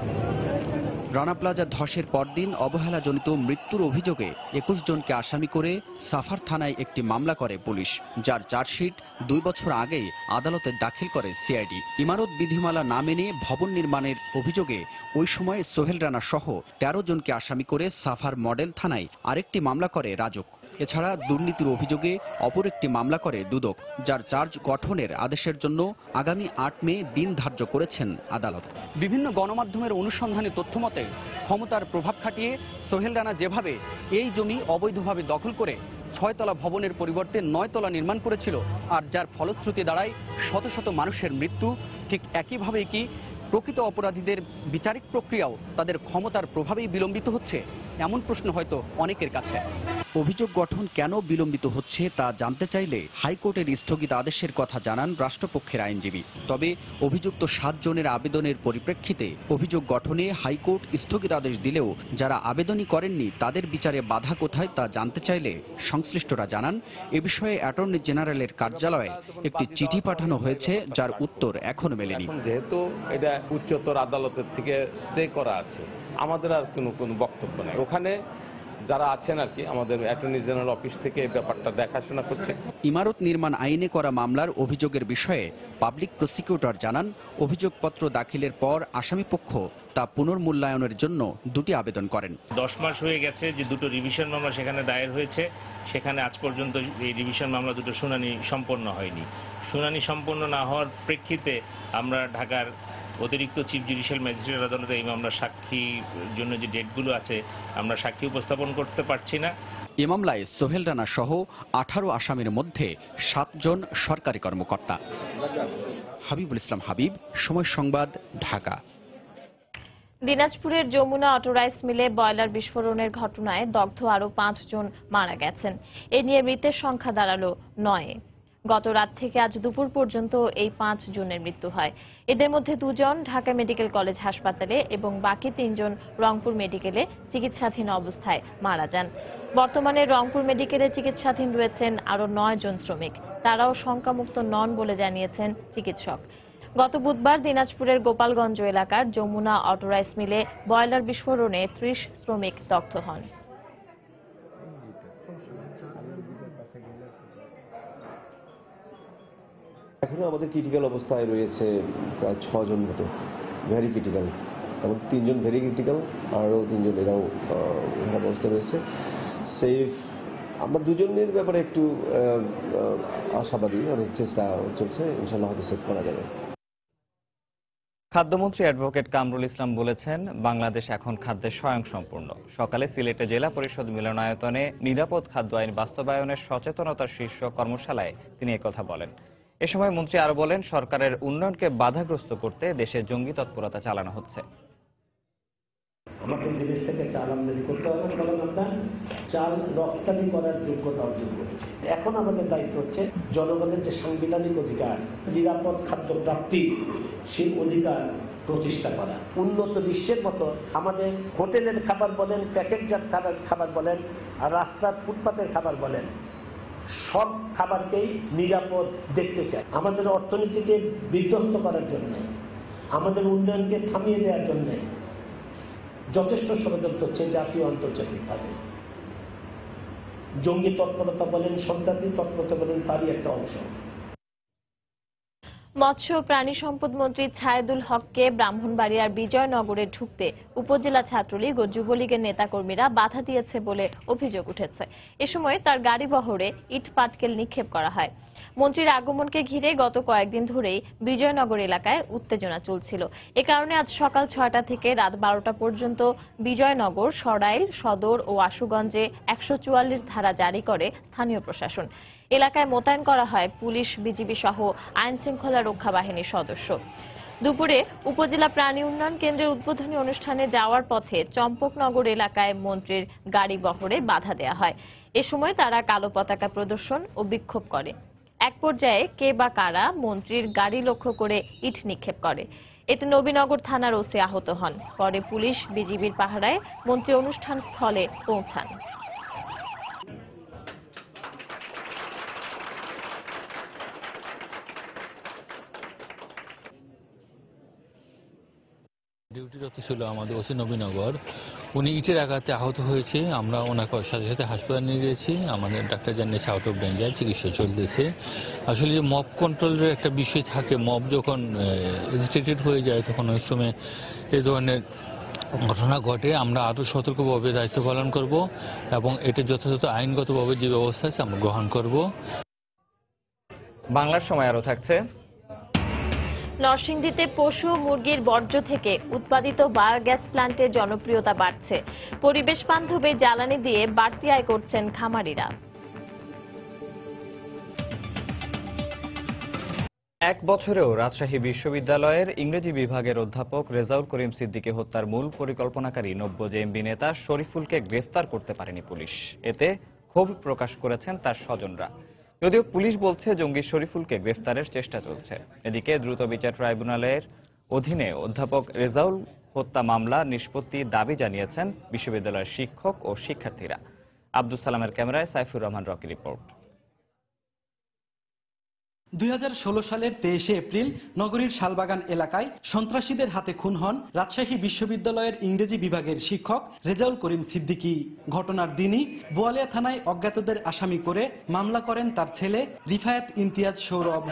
রানা প্লাজা ধসের পরদিন অবহেলাজনিত মৃত্যুর অভিযোগে 21 জনকে আসামি করে সাভার থানায় একটি মামলা করে পুলিশ, যার চার্জশিট 2 বছর আগেই আদালতে দাখিল করে সিআইডি। ইমারত বিধিমালা না মেনে ভবন নির্মাণের অভিযোগে ওই সময় সোহেল রানা সহ 13 জনকে আসামি করে সাভার মডেল থানায় আরেকটি মামলা করে রাজক। এছাড়া দুর্নীতির অভিযোগে অপর একটি মামলা করে দুদক, যার চার্জ গঠনের আদেশের জন্য আগামী 8 মে দিন ধার্য করেছেন আদালত। বিভিন্ন গণমাধ্যমের অনুসন্ধানী তথ্য মতে ক্ষমতার প্রভাব খাটিয়ে সোহেল রানা যেভাবে এই জমি অবৈধভাবে দখল করে 6 তলা ভবনের পরিবর্তে 9 তলা নির্মাণ করেছিল, আর যার ফলশ্রুতি দাঁড়ায় শত শত মানুষের মৃত্যু, ঠিক একইভাবে কি প্রকৃত অপরাধীদের বিচারিক প্রক্রিয়াও তাদের ক্ষমতার প্রভাবেই বিলম্বিত হচ্ছে? এমন প্রশ্ন হয়তো অনেকের কাছে। অভিযোগ গঠন কেন বিলম্বিত হচ্ছে তা জানতে চাইলে হাইকোর্টের স্থগিত আদেশের কথা জানান রাষ্ট্রপক্ষের আইনজীবী। তবে অভিযুক্ত 7 জনের আবেদনের পরিপ্রেক্ষিতে অভিযোগ গঠনে হাইকোর্ট স্থগিতাদেশ দিলেও যারা আবেদনই করেননি তাদের বিচারে বাধা কোথায় তা জানতে চাইলে সংশ্লিষ্টরা জানান এ বিষয়ে অ্যাটর্নি জেনারেলের কার্যালয়ে একটি চিঠি পাঠানো হয়েছে, যার উত্তর এখনো মেলেনি। যেহেতু এটা উচ্চতর আদালতের থেকে স্টে করা আছে, আমাদের আর কোনো বক্তব্য নেই। ওখানে যারা আছেন আর কি আমাদের অ্যাটর্নি জেনারেল অফিস থেকে এই ব্যাপারটা দেখাশোনা করছে। ইমারত নির্মাণ আইনে করা মামলার অভিযোগের বিষয়ে পাবলিক প্রসিকিউটর জানান অভিযোগপত্র দাখিলের পর আসামিপক্ষ তা পুনর্মূল্যায়নের জন্য 2টি আবেদন করেন। 10 মাস হয়ে গেছে যে 2টো রিভিশন মামলা সেখানে দায়ের হয়েছে, সেখানে আজ পর্যন্ত এই রিভিশন মামলা 2টো শুনানি সম্পন্ন হয়নি। শুনানি সম্পন্ন না হওয়ার প্রেক্ষিতে আমরা ঢাকার অতিরিক্ত চিফ জুডিশিয়াল ম্যাজিস্ট্রেট আদালতে এই মামলার সাক্ষীর জন্য যে ডেটগুলো আছে আমরা সাক্ষী উপস্থাপন করতে পারছি না। এ মামলায় সোহেল রানা সহ 18 আসামির মধ্যে 7 জন সরকারি কর্মকর্তা। হাবিবুল ইসলাম হাবিব, সময় সংবাদ, ঢাকা। দিনাজপুরের যমুনা অটো রাইস মিলে বয়লার বিস্ফোরণের ঘটনায় দগ্ধ আরও 5 জন মারা গেছেন। এ নিয়ে মৃতের সংখ্যা দাঁড়ালো 9। গত রাত থেকে আজ দুপুর পর্যন্ত এই 5 জনের মৃত্যু হয়। এদের মধ্যে 2 জন ঢাকা মেডিকেল কলেজ হাসপাতালে এবং বাকি 3 জন রংপুর মেডিকেলে চিকিৎসাধীন অবস্থায় মারা যান। বর্তমানে রংপুর মেডিকেলে চিকিৎসাধীন রয়েছেন আরও 9 জন শ্রমিক। তারাও শঙ্কামুক্ত নন বলে জানিয়েছেন চিকিৎসক। গত বুধবার দিনাজপুরের গোপালগঞ্জ এলাকার যমুনা অটো রাইস মিলে বয়লার বিস্ফোরণে 30 শ্রমিক দগ্ধ হন। এখনো আমাদের ক্রিটিক্যাল অবস্থায় রয়েছে প্রায় 6 জন মতো, ভেরি ক্রিটিক্যাল, এবং 3 জন ভেরি ক্রিটিক্যাল, আরও 3 জন এরাও খারাপ অবস্থায় রয়েছে। সেফ আমরা 2 জনের ব্যাপারে একটু আশাবাদী, অনেক চেষ্টা চলছে, ইনশাআল্লাহ হয়তো সেভ করা যাবে। খাদ্যমন্ত্রী অ্যাডভোকেট কামরুল ইসলাম বলেছেন, বাংলাদেশ এখন খাদ্যে স্বয়ংসম্পূর্ণ। সকালে সিলেটে জেলা পরিষদ মিলনায়তনে নিরাপদ খাদ্য আইন বাস্তবায়নের সচেতনতার শীর্ষ কর্মশালায় তিনি একথা বলেন। এ সময় মন্ত্রী আরো বলেন, সরকারের উন্নয়নকে বাধাগ্রস্ত করতে দেশে জঙ্গি তৎপরতা চালানো হচ্ছে। আমাদের বিদেশ থেকে চাল আমদানি করতে হবে, ফলে আমরা চাল রপ্তানি করার যোগ্যতা অর্জন করেছি। এখন আমাদের দায়িত্ব হচ্ছে জনগণের যে সাংবিধানিক অধিকার, নিরাপদ খাদ্য প্রাপ্তি, সেই অধিকার প্রতিষ্ঠা করা। উন্নত বিশ্বের মতো আমাদের হোটেলের খাবার বলেন, প্যাকেটজাত খাবার বলেন, আর রাস্তার ফুটপাতের খাবার বলেন, সব খাবারকেই নিরাপদ দেখতে চাই। আমাদের অর্থনীতিকে বিধ্বস্ত করার জন্য, আমাদের উন্নয়নকে থামিয়ে দেওয়ার জন্য যথেষ্ট ষড়যন্ত্র হচ্ছে জাতীয় আন্তর্জাতিকভাবে। জঙ্গি তৎপরতা বলেন, সন্ত্রাসী তৎপরতা বলেন, তারই একটা অংশ। মৎস্য প্রাণী সম্পদ মন্ত্রী ছায়েদুল হককে ব্রাহ্মণবাড়িয়ার বিজয়নগরে ঢুকতে উপজেলা ছাত্রলীগ ও যুবলীগের নেতাকর্মীরা বাধা দিয়েছে বলে অভিযোগ উঠেছে। এ সময় তার গাড়ি বহরে ইট পাটকেল নিক্ষেপ করা হয়। মন্ত্রীর আগমনকে ঘিরে গত কয়েকদিন ধরেই বিজয়নগর এলাকায় উত্তেজনা চলছিল। এ কারণে আজ সকাল 6টা থেকে রাত 12টা পর্যন্ত বিজয়নগর, সরাইল, সদর ও আশুগঞ্জে 144 ধারা জারি করে স্থানীয় প্রশাসন। এলাকায় মোতায়েন করা হয় পুলিশ, বিজিবি সহ আইন শৃঙ্খলা রক্ষা বাহিনীর সদস্য। দুপুরে উপজেলা প্রাণী উন্নয়ন কেন্দ্রের উদ্বোধনী অনুষ্ঠানে যাওয়ার পথে চম্পকনগর এলাকায় মন্ত্রীর গাড়ি বহরে বাধা দেওয়া হয়। এ সময় তারা কালো পতাকা প্রদর্শন ও বিক্ষোভ করে। এক পর্যায়ে কে বা কারা মন্ত্রীর গাড়ি লক্ষ্য করে ইট নিক্ষেপ করে। এতে নবীনগর থানার ওসি আহত হন। পরে পুলিশ, বিজিবির পাহারায় মন্ত্রী অনুষ্ঠান স্থলে পৌঁছান। ডিউটিরত ছিল আমাদের ওসি নবীনগর, উনি ইটের আঘাতে আহত হয়েছে। আমরা ওনাকে সাথে সাথে হাসপাতালে নিয়ে গেছি। আমাদের ডাক্তার জানিয়েছে আউট অফ ডেঞ্জার, চিকিৎসা চলতেছে। আসলে যে মব কন্ট্রোলের একটা বিষয় থাকে, মব যখন এজিটেটেড হয়ে যায় তখন ওই সময় এই ধরনের ঘটনা ঘটে। আমরা আরও সতর্কভাবে দায়িত্ব পালন করব এবং এটা যথাযথ আইনগতভাবে যে ব্যবস্থা আছে আমরা গ্রহণ করব। বাংলার সময় আরো থাকছে। নরসিংদীতে পশু মুরগির বর্জ্য থেকে উৎপাদিত বায়োগ্যাস প্ল্যান্টের জনপ্রিয়তা বাড়ছে। পরিবেশ বান্ধব এই জ্বালানি দিয়ে বাড়তি আয় করছেন খামারিরা। এক বছরেও রাজশাহী বিশ্ববিদ্যালয়ের ইংরেজি বিভাগের অধ্যাপক রেজাউল করিম সিদ্দিকী হত্যার মূল পরিকল্পনাকারী 90 জেএমবি নেতা শরীফুলকে গ্রেফতার করতে পারেনি পুলিশ। এতে ক্ষোভ প্রকাশ করেছেন তার স্বজনরা। যদিও পুলিশ বলছে জঙ্গি শরীফুলকে গ্রেফতারের চেষ্টা চলছে। এদিকে দ্রুত বিচার ট্রাইব্যুনালের অধীনে অধ্যাপক রেজাউল হত্যা মামলা নিষ্পত্তির দাবি জানিয়েছেন বিশ্ববিদ্যালয়ের শিক্ষক ও শিক্ষার্থীরা। আব্দুল সালামের ক্যামেরায় সাইফুর রহমান রকি রিপোর্ট। 2016 সালের 23 এপ্রিল নগরীর শালবাগান এলাকায় সন্ত্রাসীদের হাতে খুন হন রাজশাহী বিশ্ববিদ্যালয়ের ইংরেজি বিভাগের শিক্ষক রেজাউল করিম সিদ্দিকী। ঘটনার দিনই বোয়ালিয়া থানায় অজ্ঞাতদের আসামি করে মামলা করেন তার ছেলে রিফায়েত ইমতিয়াজ সৌরভ।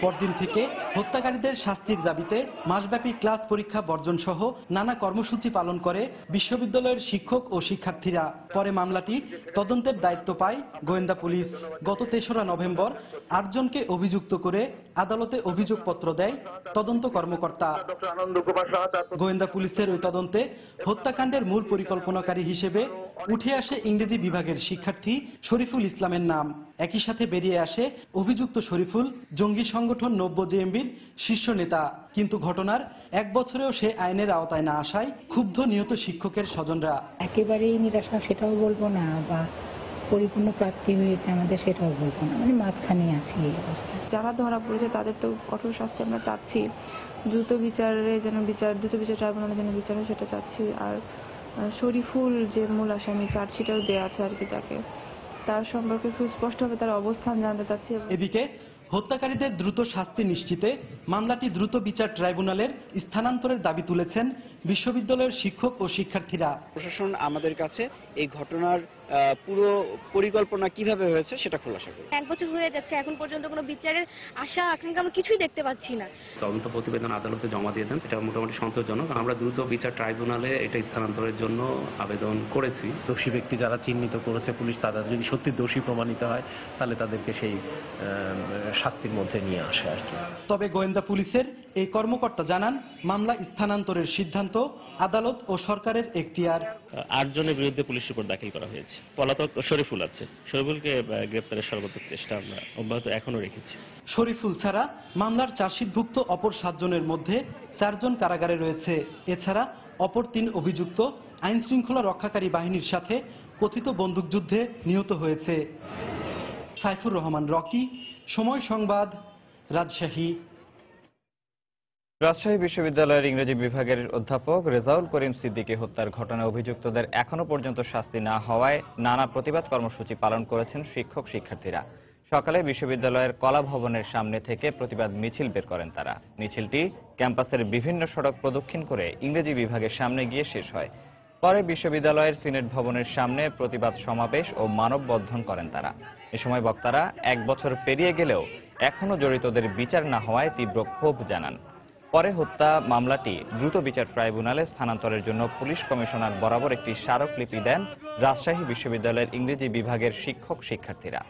পরদিন থেকে হত্যাকারীদের শাস্তির দাবিতে মাসব্যাপী ক্লাস পরীক্ষা বর্জন সহ নানা কর্মসূচি পালন করে বিশ্ববিদ্যালয়ের শিক্ষক ও শিক্ষার্থীরা। পরে মামলাটি তদন্তের দায়িত্ব পায় গোয়েন্দা পুলিশ। গত 3 নভেম্বর 8 জনকে অভিযুক্ত করে আদালতে অভিযোগপত্র দেয় তদন্ত কর্মকর্তা। গোয়েন্দা পুলিশের ওই তদন্তে হত্যাকাণ্ডের মূল পরিকল্পনাকারী হিসেবে উঠে আসে ইংরেজি বিভাগের শিক্ষার্থী শরীফুল ইসলামের নাম। একই সাথে বেরিয়ে আসে অভিযুক্ত শরীফুল জঙ্গি সংগঠন 90 জেএমবির শীর্ষ নেতা। কিন্তু ঘটনার 1 বছরেও সে আইনের আওতায় না আসায় ক্ষুব্ধ নিহত শিক্ষকের স্বজনরা। একেবারেই নিরাশা সেটাও বলবো না, বা পরিপূর্ণ প্রাপ্তি হয়েছে আমাদের সেটাও বলবো না, মানে মাঝখানে আছি এই অবস্থায়। যারা ধরা পড়েছে তাদের তো কঠোর শাস্তি আমরা চাচ্ছি, দ্রুত বিচার ট্রাইব্যুনালে যেন বিচার হয় সেটা চাচ্ছি। আর শরীফুল যে মূল আসামি চার্জশিটেও দেওয়া আছে আর কি, তাকে তার সম্পর্কে সুস্পষ্টভাবে তার অবস্থান জানতে চাচ্ছি। এদিকে হত্যাকারীদের দ্রুত শাস্তি নিশ্চিতে মামলাটি দ্রুত বিচার ট্রাইব্যুনালের স্থানান্তরের দাবি তুলেছেন বিশ্ববিদ্যালয়ের শিক্ষক ও শিক্ষার্থীরা। প্রশাসন আমাদের কাছে এই ঘটনার পুরো পরিকল্পনা কিভাবে হয়েছে সেটা খোলাসা করবে। 1 বছর হয়ে যাচ্ছে, এখন পর্যন্ত কোনো বিচারের আশা আকাঙ্ক্ষা আমরা কিছুই দেখতে পাচ্ছি না। তদন্ত প্রতিবেদন আদালতে জমা দিয়ে দেন, এটা মোটামুটি সন্তোষজনক। আমরা দ্রুত বিচার ট্রাইব্যুনালে এটা স্থানান্তরের জন্য আবেদন করেছি। দোষী ব্যক্তি যারা চিহ্নিত করেছে পুলিশ, তারা যদি সত্যি দোষী প্রমাণিত হয় তাহলে তাদেরকে সেই শাস্তির মধ্যে নিয়ে আসে আর কি। তবে গোয়েন্দা পুলিশের এই কর্মকর্তা জানান, মামলা স্থানান্তরের সিদ্ধান্ত আদালত ও সরকারের এখতিয়ার। 8 জনের বিরুদ্ধে পুলিশ রিপোর্ট দাখিল করা হয়েছে। পলাতক শরীফুল আছে, শরীফুলকে গ্রেপ্তারের সর্বোচ্চ চেষ্টা আমরা অব্যাহত এখনো রেখেছি। শরীফুল ছাড়া মামলার চার্জশিটভুক্ত অপর 7 জনের মধ্যে 4 জন কারাগারে রয়েছে। এছাড়া অপর 3 অভিযুক্ত আইন শৃঙ্খলা রক্ষাকারী বাহিনীর সাথে কথিত বন্দুকযুদ্ধে নিহত হয়েছে। সাইফুর রহমান রকি, সময় সংবাদ, রাজশাহী। রাজশাহী বিশ্ববিদ্যালয়ের ইংরেজি বিভাগের অধ্যাপক রেজাউল করিম সিদ্দিকী হত্যার ঘটনায় অভিযুক্তদের এখনো পর্যন্ত শাস্তি না হওয়ায় নানা প্রতিবাদ কর্মসূচি পালন করেছেন শিক্ষক শিক্ষার্থীরা। সকালে বিশ্ববিদ্যালয়ের কলা ভবনের সামনে থেকে প্রতিবাদ মিছিল বের করেন তারা। মিছিলটি ক্যাম্পাসের বিভিন্ন সড়ক প্রদক্ষিণ করে ইংরেজি বিভাগের সামনে গিয়ে শেষ হয়। পরে বিশ্ববিদ্যালয়ের সিনেট ভবনের সামনে প্রতিবাদ সমাবেশ ও মানববন্ধন করেন তারা। এ সময় বক্তারা 1 বছর পেরিয়ে গেলেও এখনো জড়িতদের বিচার না হওয়ায় তীব্র ক্ষোভ জানান। পরে হত্যা মামলাটি দ্রুত বিচার ট্রাইব্যুনালে স্থানান্তরের জন্য পুলিশ কমিশনার বরাবর একটি স্মারকলিপি দেন রাজশাহী বিশ্ববিদ্যালয়ের ইংরেজি বিভাগের শিক্ষক শিক্ষার্থীরা।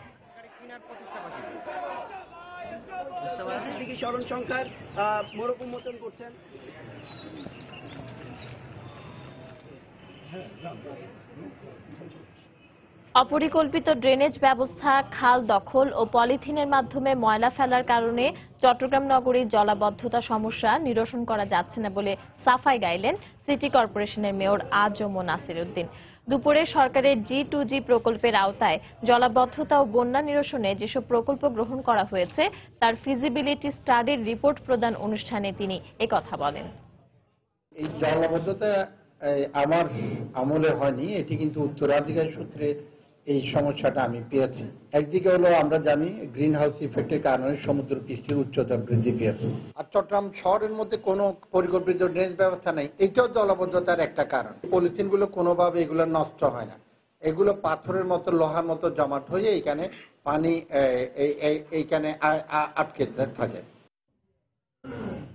অপরিকল্পিত ড্রেনেজ ব্যবস্থা, খাল দখল ও পলিথিনের মাধ্যমে ময়লা ফেলার কারণে চট্টগ্রাম নগরীর জলাবদ্ধতা সমস্যা নিরসন করা যাচ্ছে না বলে সাফাই গাইলেন সিটি কর্পোরেশনের মেয়র আজম নাসির উদ্দিন। দুপুরে সরকারের G2G প্রকল্পের আওতায় জলাবদ্ধতা ও বন্যা নিরসনে যেসব প্রকল্প গ্রহণ করা হয়েছে তার ফিজিবিলিটি স্টাডির রিপোর্ট প্রদান অনুষ্ঠানে তিনি একথা বলেন। এই জলাবদ্ধতা আমার আমলে হয়নি, এটি কিন্তু উত্তরাধিকার সূত্রে এই সমস্যাটা আমি পেয়েছি। একদিকে হলো আমরা জানি গ্রিন হাউস ইফেক্টের কারণে সমুদ্র পৃষ্ঠের উচ্চতা বৃদ্ধি পেয়েছে, আর চট্টগ্রাম শহরের মধ্যে কোনো পরিকল্পিত ড্রেনেজ ব্যবস্থা নেই, এটাও জলাবদ্ধতার একটা কারণ। পলিথিন গুলো কোনোভাবে এগুলো নষ্ট হয় না, এগুলো পাথরের মতো লোহার মতো জমাট হয়ে এখানে পানি এইখানে আটকে থাকে।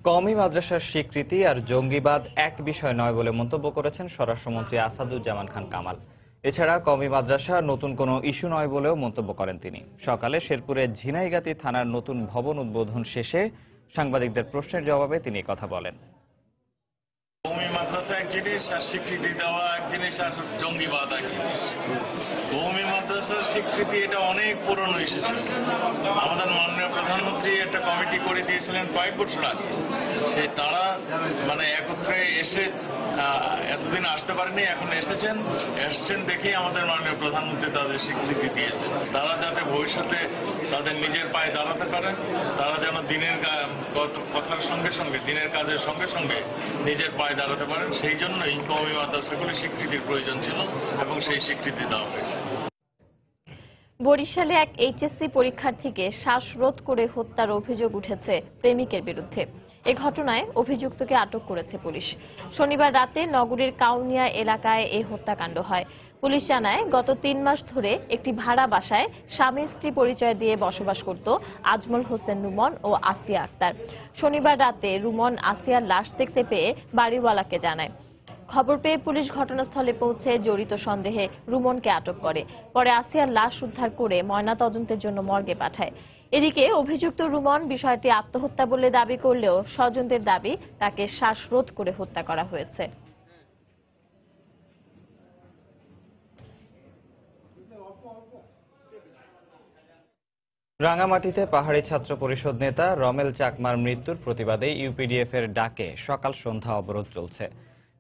কওমি মাদ্রাসার স্বীকৃতি আর জঙ্গিবাদ এক বিষয় নয় বলে মন্তব্য করেছেন স্বরাষ্ট্রমন্ত্রী আসাদুজ্জামান খান কামাল। এছাড়া কওমি মাদ্রাসা নতুন কোনো ইস্যু নয় বলেও মন্তব্য করেন তিনি। সকালে শেরপুরের ঝিনাইগাতি থানার নতুন ভবন উদ্বোধন শেষে সাংবাদিকদের প্রশ্নের জবাবে তিনি কথা বলেন। কওমি মাদ্রাসা এক জিনিস আর স্বীকৃতি দেওয়া এক জিনিস আর জঙ্গিবাদ এক জিনিস। কওমি মাদ্রাসা মাদ্রাসার স্বীকৃতি এটা অনেক পুরনো এসেছিল। আমাদের মাননীয় প্রধানমন্ত্রী একটা কমিটি করে দিয়েছিলেন কয়েক বছর আগে। সেই তারা মানে একত্রে এসে এতদিন আসতে পারেনি, এখন এসছেন দেখেই আমাদের মাননীয় প্রধানমন্ত্রী তাদের স্বীকৃতি দিয়েছেন। তারা যাতে ভবিষ্যতে তাদের নিজের পায়ে দাঁড়াতে পারেন, তারা যেন দিনের কথার সঙ্গে সঙ্গে দিনের কাজের সঙ্গে সঙ্গে নিজের পায়ে দাঁড়াতে পারেন, সেই জন্যই কওমি মাদ্রাসাগুলি স্বীকৃতির প্রয়োজন ছিল এবং সেই স্বীকৃতি দেওয়া হয়েছে। বরিশালে এক এইচএসসি পরীক্ষার্থীকে শ্বাসরোধ করে হত্যার অভিযোগ উঠেছে প্রেমিকের বিরুদ্ধে। এ ঘটনায় অভিযুক্তকে আটক করেছে পুলিশ। শনিবার রাতে নগরীর কাউনিয়া এলাকায় এই হত্যাকাণ্ড হয়। পুলিশ জানায়, গত 3 মাস ধরে একটি ভাড়া বাসায় স্বামী স্ত্রী পরিচয় দিয়ে বসবাস করত আজমল হোসেন রুমন ও আসিয়া আক্তার। শনিবার রাতে রুমন আসিয়ার লাশ দেখতে পেয়ে বাড়িওয়ালাকে জানায়। খবর পেয়ে পুলিশ ঘটনাস্থলে পৌঁছে জড়িত সন্দেহে রুমনকে আটক করে। পরে আসিয়ার লাশ উদ্ধার করে ময়নাতদন্তের জন্য মর্গে পাঠায়। এদিকে অভিযুক্ত রুমন বিষয়টি আত্মহত্যা বলে দাবি করলেও স্বজনদের দাবি তাকে শ্বাসরোধ করে হত্যা করা হয়েছে। রাঙামাটিতে পাহাড়ি ছাত্র পরিষদ নেতা রমেল চাকমার মৃত্যুর প্রতিবাদে ইউপিডিএফ এর ডাকে সকাল সন্ধ্যা অবরোধ চলছে।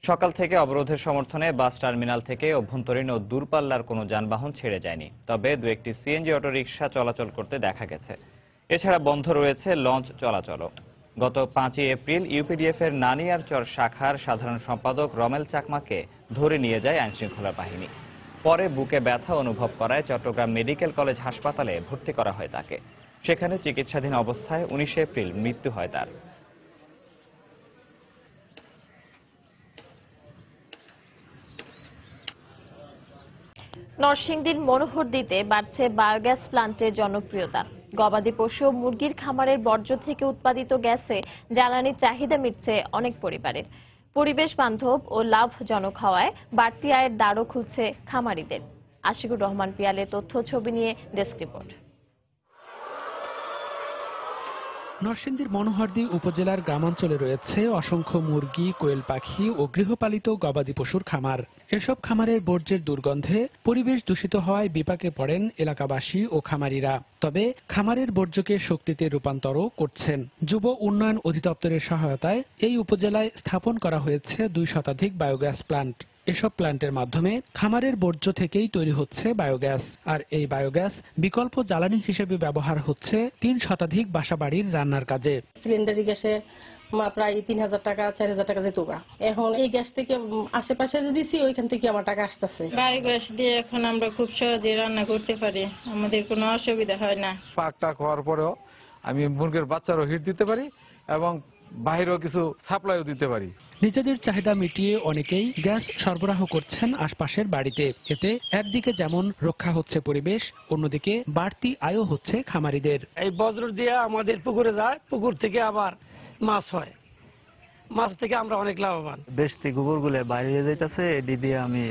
সকাল থেকে অবরোধের সমর্থনে বাস টার্মিনাল থেকে অভ্যন্তরীণ ও দূরপাল্লার কোনো যানবাহন ছেড়ে যায়নি, তবে 2-1টি সিএনজি অটোরিকশা চলাচল করতে দেখা গেছে। এছাড়া বন্ধ রয়েছে লঞ্চ চলাচলও। গত 5ই এপ্রিল ইউপিডিএফ এর নানিয়ারচর শাখার সাধারণ সম্পাদক রমেল চাকমাকে ধরে নিয়ে যায় আইনশৃঙ্খলা বাহিনী। পরে বুকে ব্যথা অনুভব করায় চট্টগ্রাম মেডিকেল কলেজ হাসপাতালে ভর্তি করা হয় তাকে। সেখানে চিকিৎসাধীন অবস্থায় 19 এপ্রিল মৃত্যু হয় তার। নরসিংদীর মনোহরদীতে বাড়ছে বায়োগ্যাস প্লান্টের জনপ্রিয়তা। গবাদি পশু ও মুরগির খামারের বর্জ্য থেকে উৎপাদিত গ্যাসে জ্বালানির চাহিদা মিটছে অনেক পরিবারের। পরিবেশ বান্ধব ও লাভজনক হওয়ায় বাড়তি আয়ের দ্বারও খুলছে খামারিদের। আশিকুর রহমান পিয়ালের তথ্য ছবি নিয়ে ডেস্ক রিপোর্ট। নরসিংদীর মনোহরদী উপজেলার গ্রামাঞ্চলে রয়েছে অসংখ্য মুরগি, কোয়েল পাখি ও গৃহপালিত গবাদি পশুর খামার। এসব খামারের বর্জ্যের দুর্গন্ধে পরিবেশ দূষিত হওয়ায় বিপাকে পড়েন এলাকাবাসী ও খামারিরা। তবে খামারের বর্জ্যকে শক্তিতে রূপান্তরও করছেন। যুব উন্নয়ন অধিদপ্তরের সহায়তায় এই উপজেলায় স্থাপন করা হয়েছে 2 শতাধিক বায়োগ্যাস প্লান্ট। এসব প্ল্যান্টের মাধ্যমে খামারের বর্জ্য থেকেই তৈরি হচ্ছে বায়োগ্যাস। আর এই বায়োগ্যাস বিকল্প জ্বালানি হিসেবে ব্যবহার হচ্ছে 3 শতাধিক বাসাবাড়ির রান্নার কাজে। সিলিন্ডারি গ্যাসে প্রায় 3000 টাকা 4000 টাকা যেত। এখন এই গ্যাস থেকে আশেপাশে যে দিছি ওইখান থেকে আমার টাকা আসতেছে। বায়োগ্যাস দিয়ে এখন আমরা খুব সহজে রান্না করতে পারি, আমাদের কোনো অসুবিধা হয় না। পাকটা খাওয়ার পরেও আমি মুরগির বাচ্চারও হিট দিতে পারি এবং বাইরেও কিছু সাপ্লাইও দিতে পারি। নিজেদের চাহিদা মিটিয়ে অনেকেই গ্যাস সরবরাহ করছেন আশপাশের বাড়িতে। এতে একদিকে যেমন রক্ষা হচ্ছে পরিবেশ, অন্যদিকে বাড়তি আয়ও হচ্ছে খামারিদের। এই বজ্র দিয়ে আমাদের পুকুরে যায়, পুকুর থেকে আবার মাছ হয়, মাছ থেকে আমরা অনেক লাভবান। বেশি গোবরগুলো বাইরে যাইতেছে, এটি দিয়ে আমি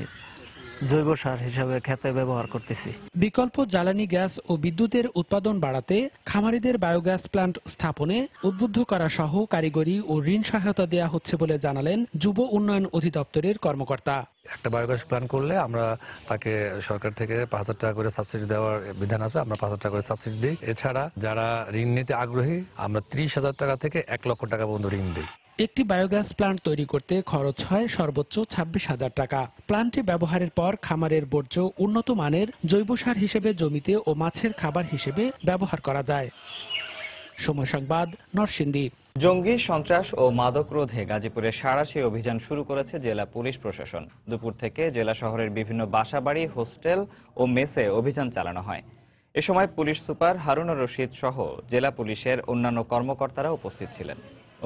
জৈব সার হিসাবে খেতে ব্যবহার করতেছি। বিকল্প জ্বালানি গ্যাস ও বিদ্যুতের উৎপাদন বাড়াতে খামারিদের বায়োগ্যাস প্লান্ট স্থাপনে উদ্বুদ্ধ করা সহ কারিগরি ও ঋণ সহায়তা দেওয়া হচ্ছে বলে জানালেন যুব উন্নয়ন অধিদপ্তরের কর্মকর্তা। একটা বায়োগ্যাস প্ল্যান্ট করলে আমরা তাকে সরকার থেকে 5000 টাকা করে সাবসিডি দেওয়ার বিধান আছে, আমরা 5000 টাকা করে সাবসিডি দিই। এছাড়া যারা ঋণ নিতে আগ্রহী আমরা 30,000 টাকা থেকে 1 লক্ষ টাকা পর্যন্ত ঋণ দিই। একটি বায়োগ্যাস প্লান্ট তৈরি করতে খরচ হয় সর্বোচ্চ 26,000 টাকা। প্লান্টটি ব্যবহারের পর খামারের বর্জ্য উন্নত মানের জৈব সার হিসেবে জমিতে ও মাছের খাবার হিসেবে ব্যবহার করা যায়। সময় সংবাদ, নরসিংদী। জঙ্গি সন্ত্রাস ও মাদক রোধে গাজীপুরে সাঁড়াশি অভিযান শুরু করেছে জেলা পুলিশ প্রশাসন। দুপুর থেকে জেলা শহরের বিভিন্ন বাসাবাড়ি, হোস্টেল ও মেসে অভিযান চালানো হয়। এ সময় পুলিশ সুপার হারুনুর রশিদ সহ জেলা পুলিশের অন্যান্য কর্মকর্তারা উপস্থিত ছিলেন।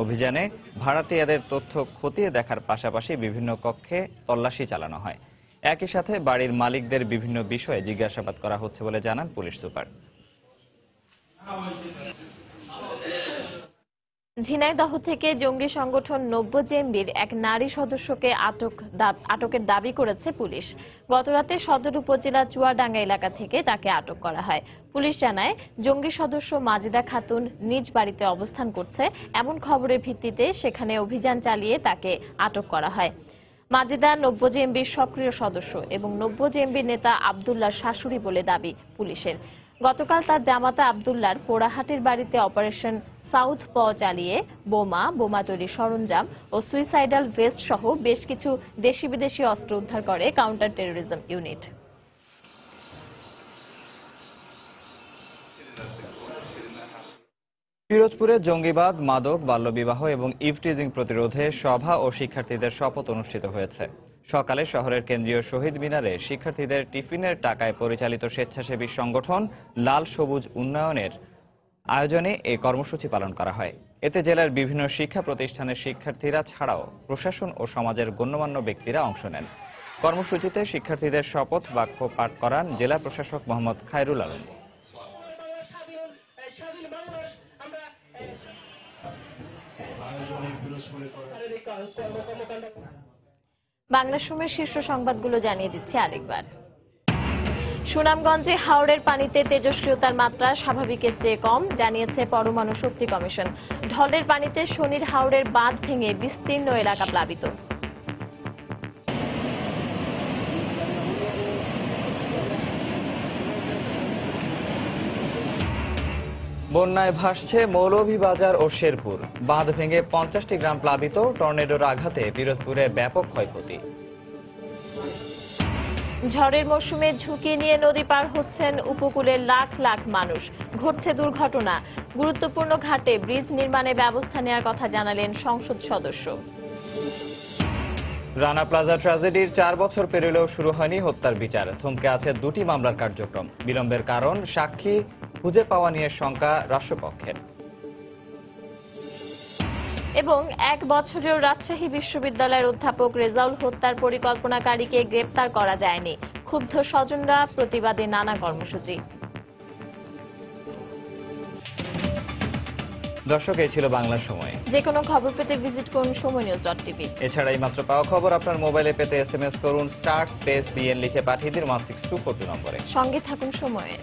অভিযানে ভাড়াটিয়াদের তথ্য খতিয়ে দেখার পাশাপাশি বিভিন্ন কক্ষে তল্লাশি চালানো হয়। একই সাথে বাড়ির মালিকদের বিভিন্ন বিষয়ে জিজ্ঞাসাবাদ করা হচ্ছে বলে জানান পুলিশ সুপার। ঝিনাইদহ থেকে জঙ্গি সংগঠন নব্যজেএমবির এক নারী সদস্যকে আটকের দাবি করেছে পুলিশ। গতরাতে সদর উপজেলা চুয়াডাঙ্গা এলাকা থেকে তাকে আটক করা হয়। পুলিশ জানায়, জঙ্গি সদস্য মাজেদা খাতুন নিজ বাড়িতে অবস্থান করছে এমন খবরের ভিত্তিতে সেখানে অভিযান চালিয়ে তাকে আটক করা হয়। মাজেদা 90 জেএমবির সক্রিয় সদস্য এবং 90 জেএমবির নেতা আব্দুল্লাহর শাশুড়ি বলে দাবি পুলিশের। গতকাল তার জামাতা আব্দুল্লাহর পোড়াহাটির বাড়িতে অপারেশন সাউথ প চালিয়ে বোমা তৈরির সরঞ্জাম ও সুইসাইডাল ভেস্ট সহ বেশ কিছু দেশি বিদেশি অস্ত্র উদ্ধার করে কাউন্টার টেরোরিজম ইউনিট। পিরোজপুরে জঙ্গিবাদ, মাদক, বাল্যবিবাহ এবং ইভটিজিং প্রতিরোধে সভা ও শিক্ষার্থীদের শপথ অনুষ্ঠিত হয়েছে। সকালে শহরের কেন্দ্রীয় শহীদ মিনারে শিক্ষার্থীদের টিফিনের টাকায় পরিচালিত স্বেচ্ছাসেবী সংগঠন লাল সবুজ উন্নয়নের আয়োজনে এই কর্মসূচি পালন করা হয়। এতে জেলার বিভিন্ন শিক্ষা প্রতিষ্ঠানের শিক্ষার্থীরা ছাড়াও প্রশাসন ও সমাজের গণ্যমান্য ব্যক্তিরা অংশ নেন। কর্মসূচিতে শিক্ষার্থীদের শপথ বাক্য পাঠ করান জেলা প্রশাসক মোহাম্মদ খায়রুল আলম। বাংলা সময়ের শীর্ষ সংবাদগুলো জানিয়ে দিচ্ছি আরেকবার। সুনামগঞ্জে হাওরের পানিতে তেজস্ক্রিয়তার মাত্রা স্বাভাবিকের চেয়ে কম, জানিয়েছে পরমাণু শক্তি কমিশন। ঢলের পানিতে শনির হাওরের বাঁধ ভেঙে বিস্তীর্ণ এলাকা প্লাবিত। বন্যায় ভাসছে মৌলভীবাজার ও শেরপুর। বাঁধ ভেঙে 50টি গ্রাম প্লাবিত। টর্নেডোর আঘাতে পিরোজপুরে ব্যাপক ক্ষয়ক্ষতি। ঝড়ের মৌসুমে ঝুঁকি নিয়ে নদী পার হচ্ছেন উপকূলের লাখ লাখ মানুষ। ঘটছে দুর্ঘটনা। গুরুত্বপূর্ণ ঘাটে ব্রিজ নির্মাণে ব্যবস্থা নেওয়ার কথা জানালেন সংসদ সদস্য। রানা প্লাজা ট্র্যাজেডির 4 বছর পেরোলেও শুরু হয়নি হত্যার বিচার। থমকে আছে 2টি মামলার কার্যক্রম। বিলম্বের কারণ সাক্ষী খুঁজে পাওয়া নিয়ে শঙ্কা রাষ্ট্রপক্ষের। এবং 1 বছরেও রাজশাহী বিশ্ববিদ্যালয়ের অধ্যাপক রেজাউল হত্যার পরিকল্পনাকারীকে গ্রেপ্তার করা যায়নি। ক্ষুব্ধ স্বজনরা, প্রতিবাদে নানা কর্মসূচি। দর্শক, এই ছিল বাংলার সময়। যে কোনো খবর পেতে ভিজিট করুন সময়নিউজ.tv। এছাড়া এই মাত্র পাওয়া খবর আপনার মোবাইলে পেতে SMS করুন *BN লিখে পাঠিয়ে দিন 16242 নম্বরে। সঙ্গে থাকুন সময়ে।